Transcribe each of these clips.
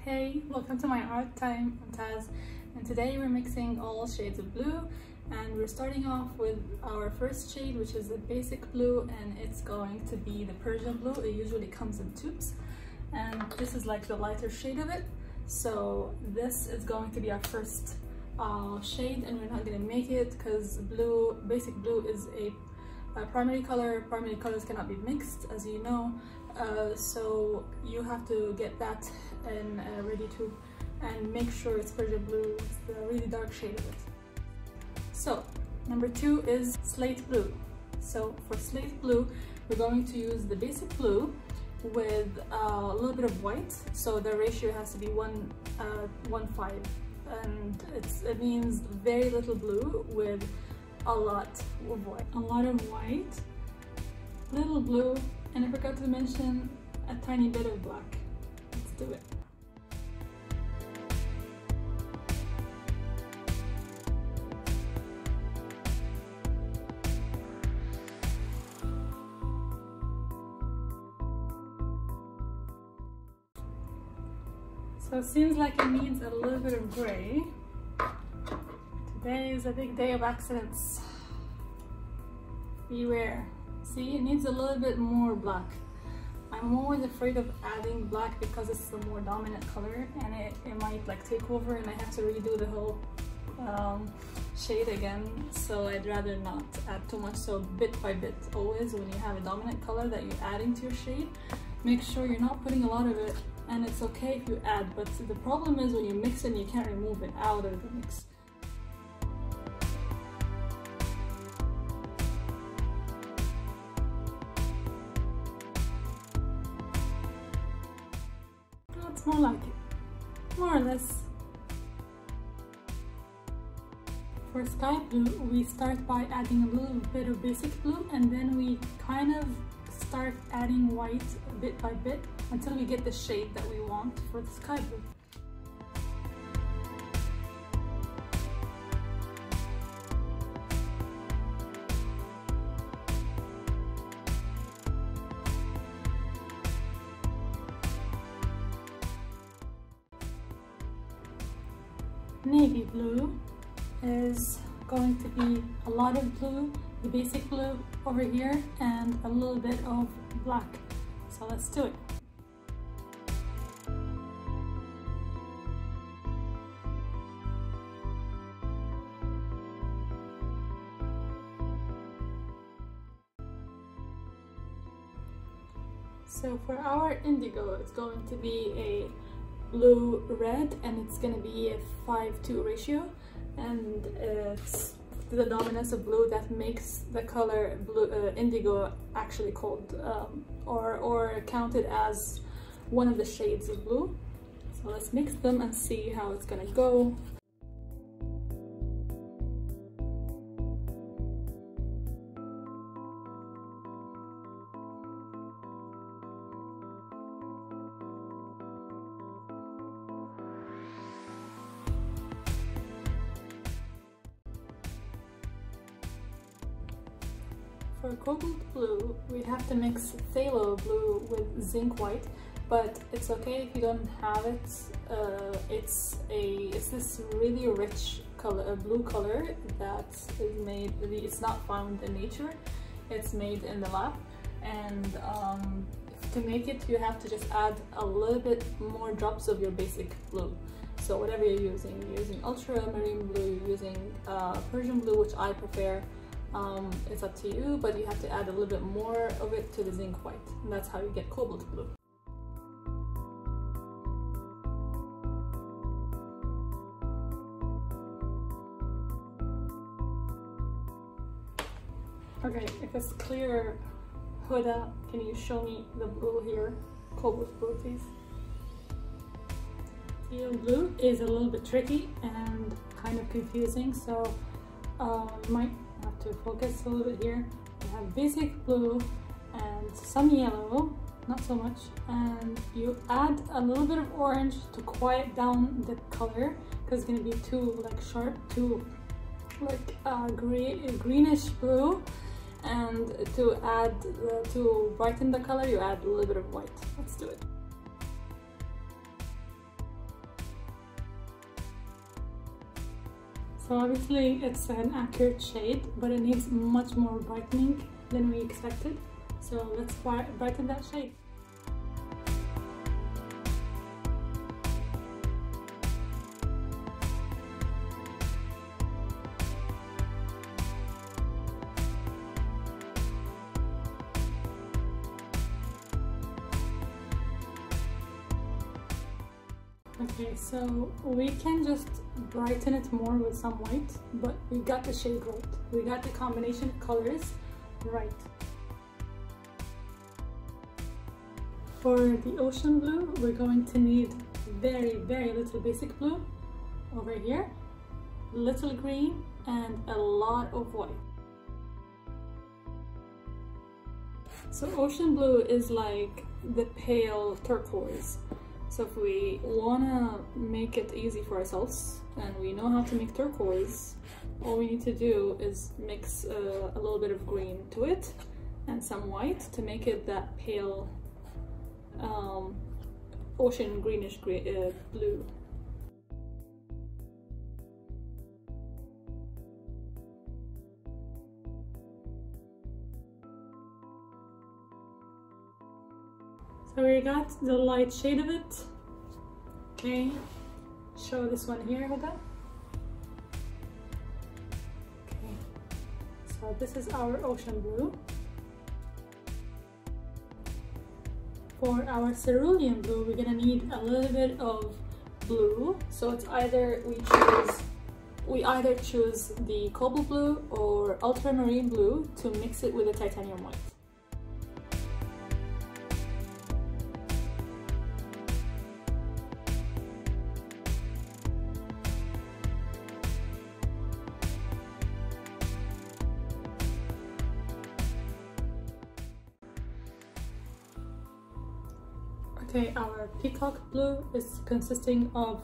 Hey, welcome to my art time. I'm Taz, and today we're mixing all shades of blue, and we're starting off with our first shade, which is the basic blue, and it's going to be the Persian blue. It usually comes in tubes, and this is like the lighter shade of it. So this is going to be our first shade, and we're not going to make it because basic blue is a primary color. Primary colors cannot be mixed, as you know. So you have to get that in a ready tube and make sure it's Persian blue. It's the really dark shade of it. So number 2 is Slate Blue. So for Slate Blue, we're going to use the basic blue with a little bit of white. So the ratio has to be 1:5, and it means very little blue with a lot of white. A lot of white, little blue, and I forgot to mention a tiny bit of black. Let's do it. So it seems like it needs a little bit of gray. Today is a big day of accidents. Beware. See, it needs a little bit more black. I'm always afraid of adding black because it's the more dominant color, and it might like take over and I have to redo the whole shade again. So I'd rather not add too much. So bit by bit, always when you have a dominant color that you're adding to your shade, make sure you're not putting a lot of it, and it's okay if you add, but the problem is when you mix it and you can't remove it out of the mix. It's more like it, more or less. For sky blue, we start by adding a little bit of basic blue, and then we kind of start adding white bit by bit until we get the shade that we want for the sky blue. Navy blue is going to be a lot of blue, the basic blue over here, and a little bit of black. So let's do it. So for our indigo, it's going to be a blue red, and it's going to be a 5:2 ratio, and it's the dominance of blue that makes the color blue indigo actually called or counted as one of the shades of blue. So let's mix them and see how it's gonna go. For cobalt blue, we have to mix phthalo blue with zinc white, but it's okay if you don't have it. It's this really rich color, blue color that is made. It's not found in nature. It's made in the lab, and to make it, you have to just add a little bit more drops of your basic blue. So whatever you're using ultramarine blue, you're using Persian blue, which I prefer. It's up to you, but you have to add a little bit more of it to the zinc white, and that's how you get cobalt blue. Okay, if it's clear, Huda, can you show me the blue here? Cobalt blue, please. Teal blue is a little bit tricky and kind of confusing, so you might have to focus a little bit here. We have basic blue and some yellow, not so much, and you add a little bit of orange to quiet down the color because it's going to be too like sharp, too like greenish blue, and to brighten the color you add a little bit of white. Let's do it. So obviously it's an accurate shade, but it needs much more brightening than we expected. So let's brighten that shade. Okay, so we can just brighten it more with some white, but we got the shade right. We got the combination of colors right. For the ocean blue, we're going to need very little basic blue over here, little green, and a lot of white. So ocean blue is like the pale turquoise. So if we wanna make it easy for ourselves and we know how to make turquoise, all we need to do is mix a little bit of green to it and some white to make it that pale ocean greenish blue. So we got the light shade of it. Okay, show this one here with that. Okay, so this is our ocean blue. For our cerulean blue, we're gonna need a little bit of blue. So it's either we either choose the cobalt blue or ultramarine blue to mix it with the titanium white. Okay, our peacock blue is consisting of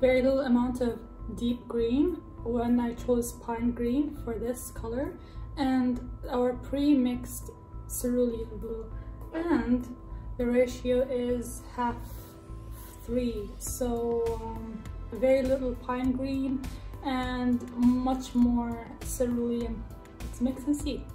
very little amount of deep green when I chose pine green for this color, and our pre-mixed cerulean blue, and the ratio is 1/3, so very little pine green and much more cerulean. Let's mix and see.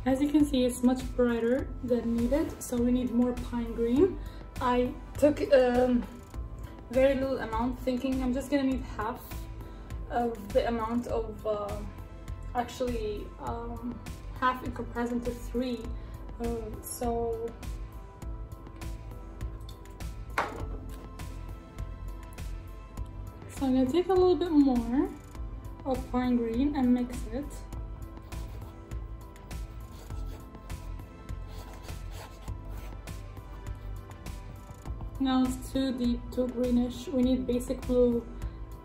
As you can see, it's much brighter than needed, so we need more pine green. I took very little amount, thinking I'm just gonna need half of the amount of, actually half in comparison to 3. So I'm gonna take a little bit more of pine green and mix it. Now it's too deep, too greenish. We need basic blue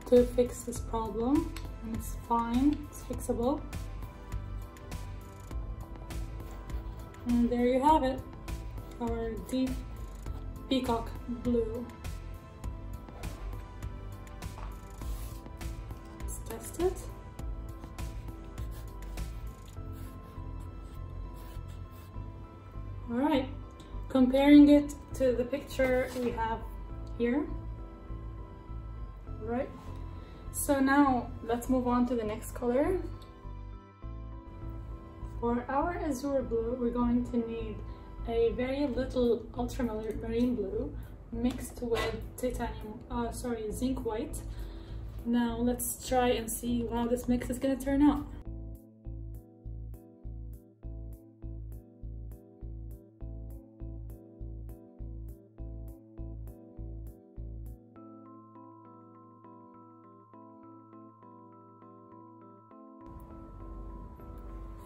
to fix this problem, and it's fine, it's fixable. And there you have it, our deep peacock blue. Let's test it. All right. Comparing it to the picture we have here, right? So now let's move on to the next color. For our Azure Blue, we're going to need a very little ultramarine blue mixed with zinc white. Now let's try and see how this mix is going to turn out.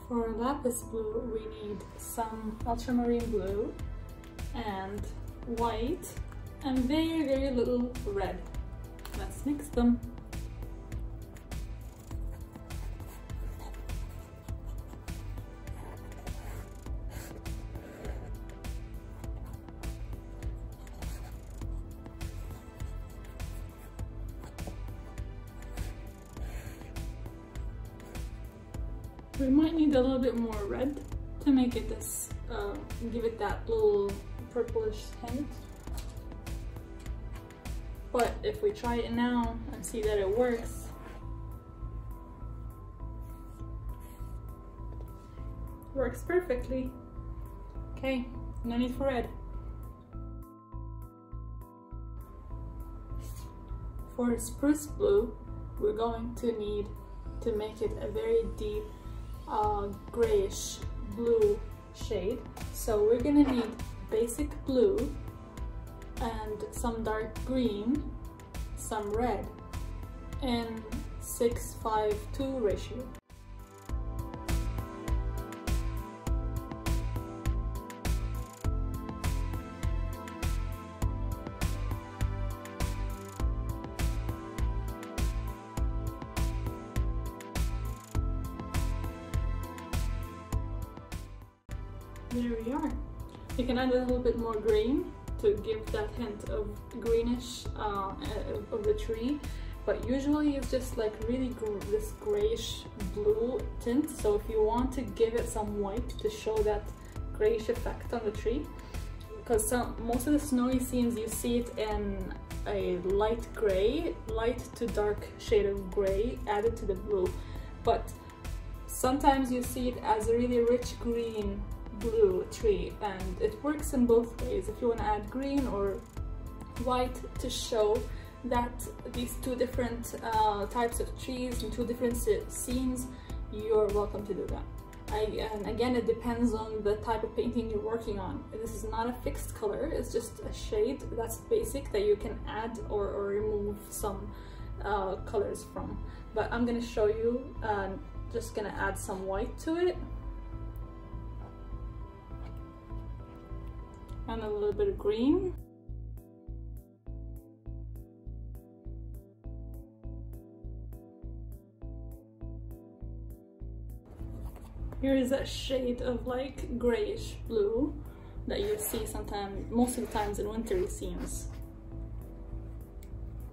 For Lapis Blue, we need some ultramarine blue and white and very little red. Let's mix them. We might need a little bit more red to make it this, give it that little purplish hint. But if we try it now and see that it works, works perfectly. Okay, no need for red. For Spruce Blue, we're going to need to make it a very deep grayish blue shade. So we're gonna need basic blue and some dark green, some red, in 6:5:2 ratio. There we are. You can add a little bit more green to give that hint of greenish of the tree, but usually it's just like really this grayish blue tint. So if you want to give it some white to show that grayish effect on the tree, because most of the snowy scenes you see it in a light gray, light to dark shade of gray added to the blue, but sometimes you see it as a really rich green blue tree, and it works in both ways. If you want to add green or white to show that these two different types of trees and two different scenes, you're welcome to do that. And again, it depends on the type of painting you're working on. This is not a fixed color, it's just a shade that's basic that you can add or remove some colors from. But I'm gonna show you, just gonna add some white to it. And a little bit of green. Here is a shade of like grayish blue that you see sometimes, most of the times in wintry scenes.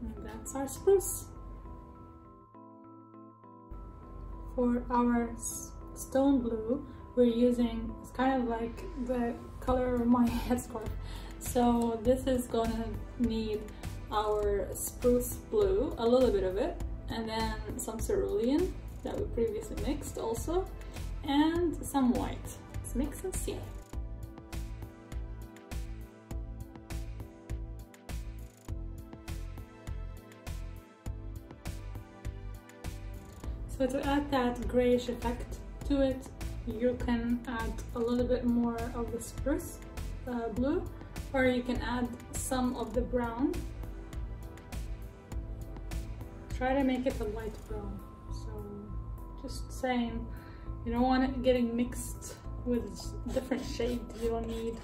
And that's our spruce. For our stone blue, we're using, it's kind of like the color of my headscarf. So this is gonna need our spruce blue, a little bit of it, and then some cerulean that we previously mixed also, and some white. Let's mix and see. So to add that grayish effect to it, you can add a little bit more of the spruce blue, or you can add some of the brown. Try to make it a light brown. So just saying, you don't want it getting mixed with different shades you don't need.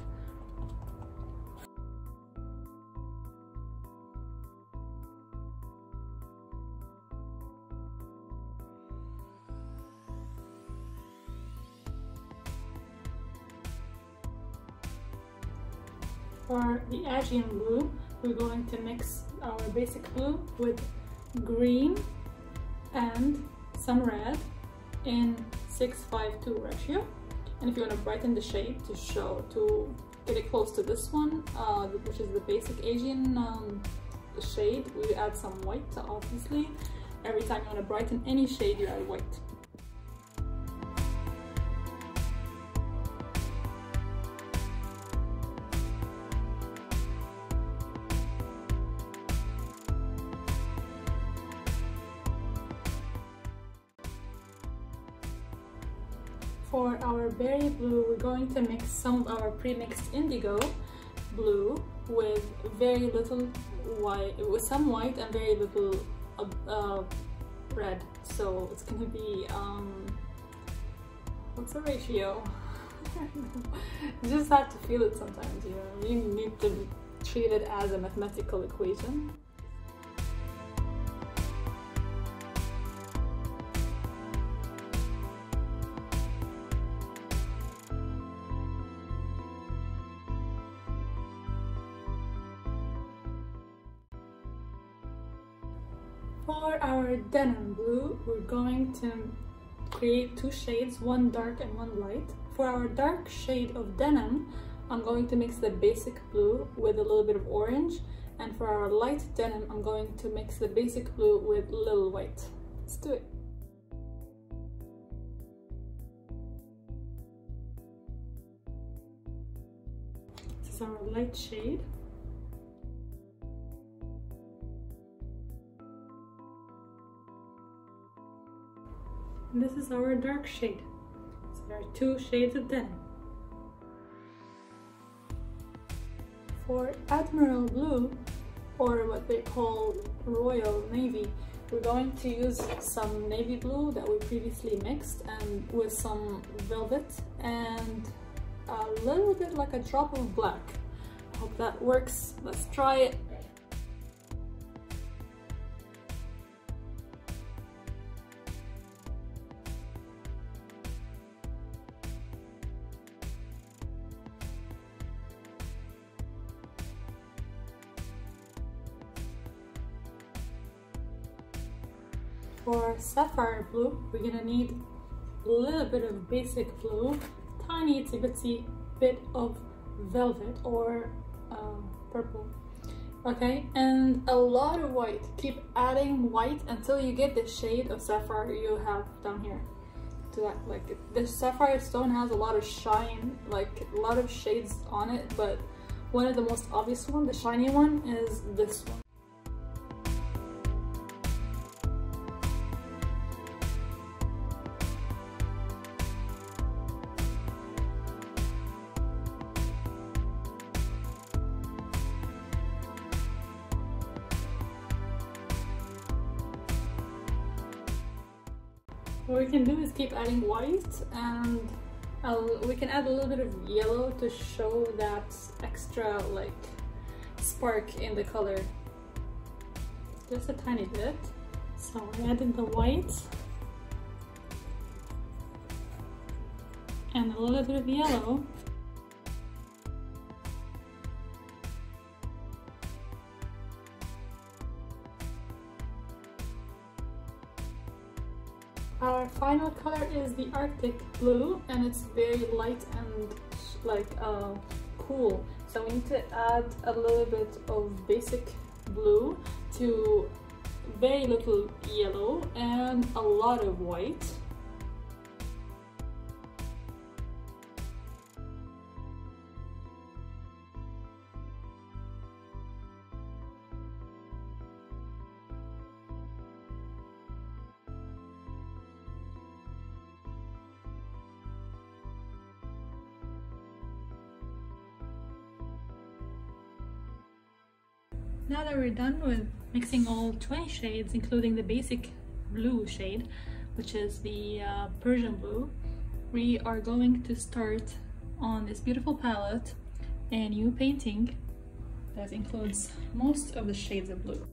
For the Azure Blue, we're going to mix our basic blue with green and some red in 6:5:2 ratio. And if you want to brighten the shade to get it close to this one, which is the basic Asian shade, we add some white, obviously. Every time you want to brighten any shade, you add white. For our berry blue, we're going to mix some of our pre-mixed indigo blue with very little white, with some white and very little red. So it's going to be, what's the ratio? You just have to feel it sometimes, you know. You need to treat it as a mathematical equation. For our denim blue, we're going to create two shades, one dark and one light. For our dark shade of denim, I'm going to mix the basic blue with a little bit of orange, and for our light denim, I'm going to mix the basic blue with a little white. Let's do it. This is our light shade. And this is our dark shade. So there are two shades of denim. For Admiral Blue, or what they call Royal Navy, we're going to use some navy blue that we previously mixed and with some velvet and a little bit like a drop of black. I hope that works. Let's try it. For Sapphire Blue, we're gonna need a little bit of basic blue, tiny itsy bitsy bit of velvet or purple, okay, and a lot of white. Keep adding white until you get the shade of sapphire you have down here. To that, like, the sapphire stone has a lot of shine, like a lot of shades on it, but one of the most obvious one, the shiny one, is this one. What we can do is keep adding white, and we can add a little bit of yellow to show that extra like spark in the color. Just a tiny bit. So I added the white and a little bit of yellow. Our final color is the Arctic Blue, and it's very light and like cool. So we need to add a little bit of basic blue to very little yellow and a lot of white. Now that we're done with mixing all 20 shades, including the basic blue shade, which is the Persian Blue, we are going to start on this beautiful palette a new painting that includes most of the shades of blue.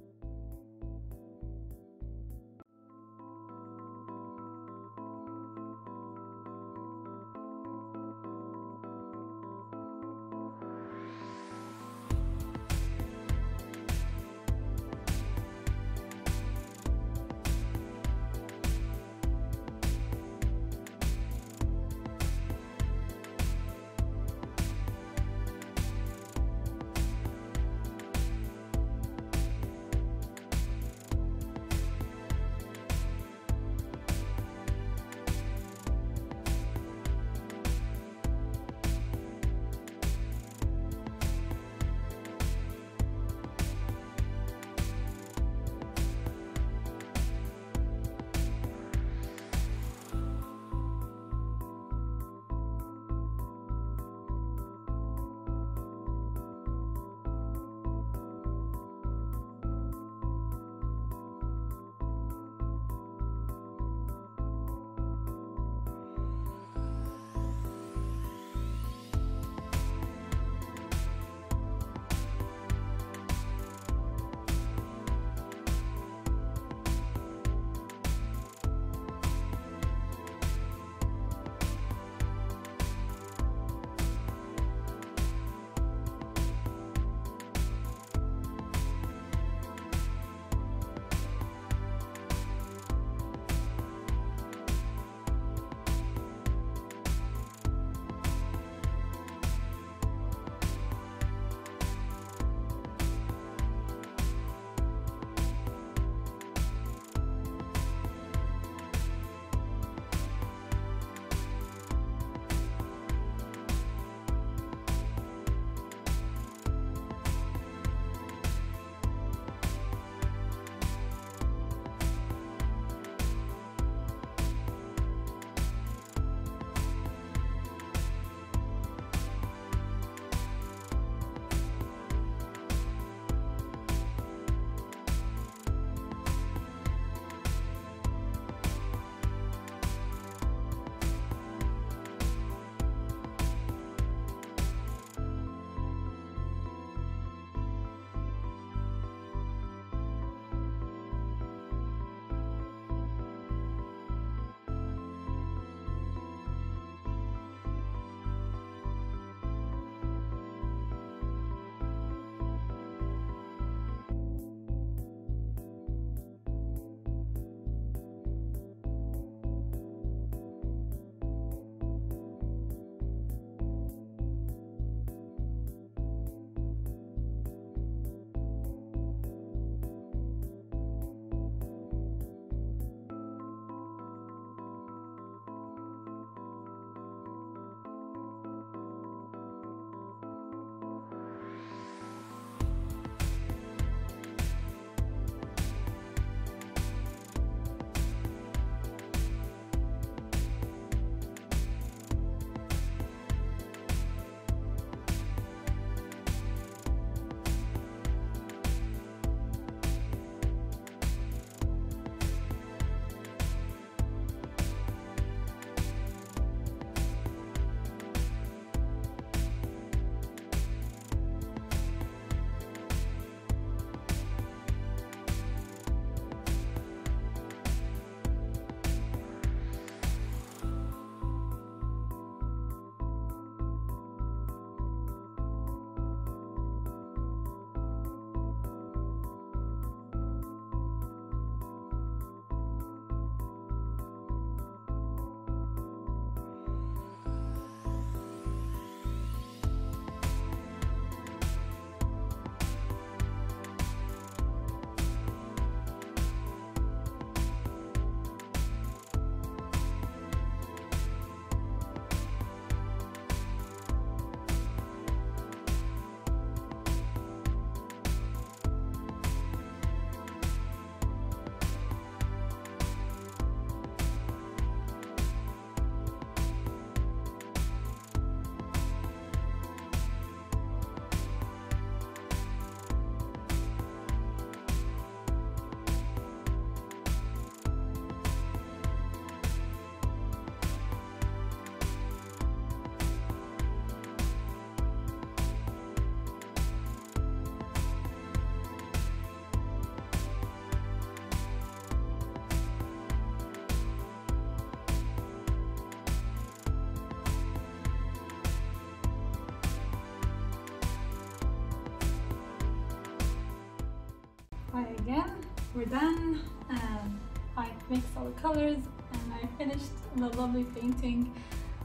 again, we're done, and I mixed all the colors and I finished the lovely painting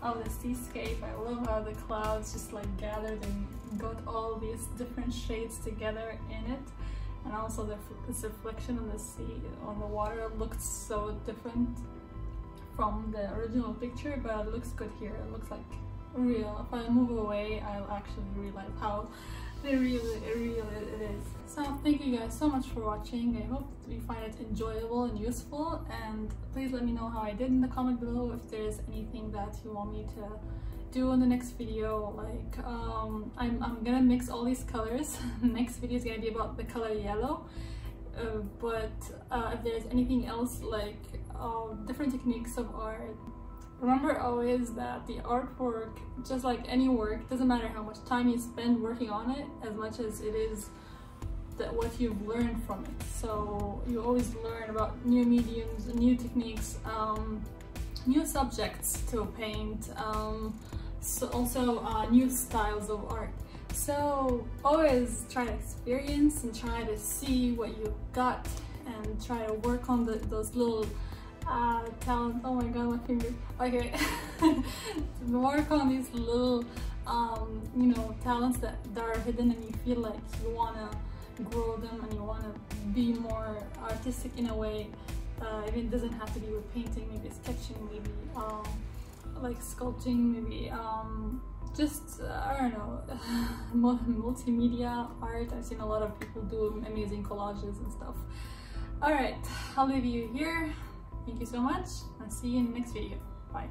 of the seascape. I love how the clouds just like gathered and got all these different shades together in it, and also this reflection on the sea, on the water, looked so different from the original picture, but it looks good here. It looks like real. If I move away, I'll actually realize how real it is. So thank you guys so much for watching. I hope that you find it enjoyable and useful, and please let me know how I did in the comment below. If there's anything that you want me to do in the next video, like I'm gonna mix all these colors. The next video is gonna be about the color yellow, but if there's anything else, like different techniques of art, remember always that the artwork, just like any work, doesn't matter how much time you spend working on it as much as it is that what you've learned from it. So you always learn about new mediums, new techniques, new subjects to paint, so also new styles of art. So always try to experience and try to see what you got and try to work on those little talent. Oh my god, my finger. Okay. Work on these little you know, talents that are hidden, and you feel like you want to grow them and you want to be more artistic in a way. It doesn't have to be with painting, maybe sketching, maybe like sculpting, maybe just I don't know, multimedia art. I've seen a lot of people do amazing collages and stuff. All right, I'll leave you here. Thank you so much. I'll see you in the next video. Bye.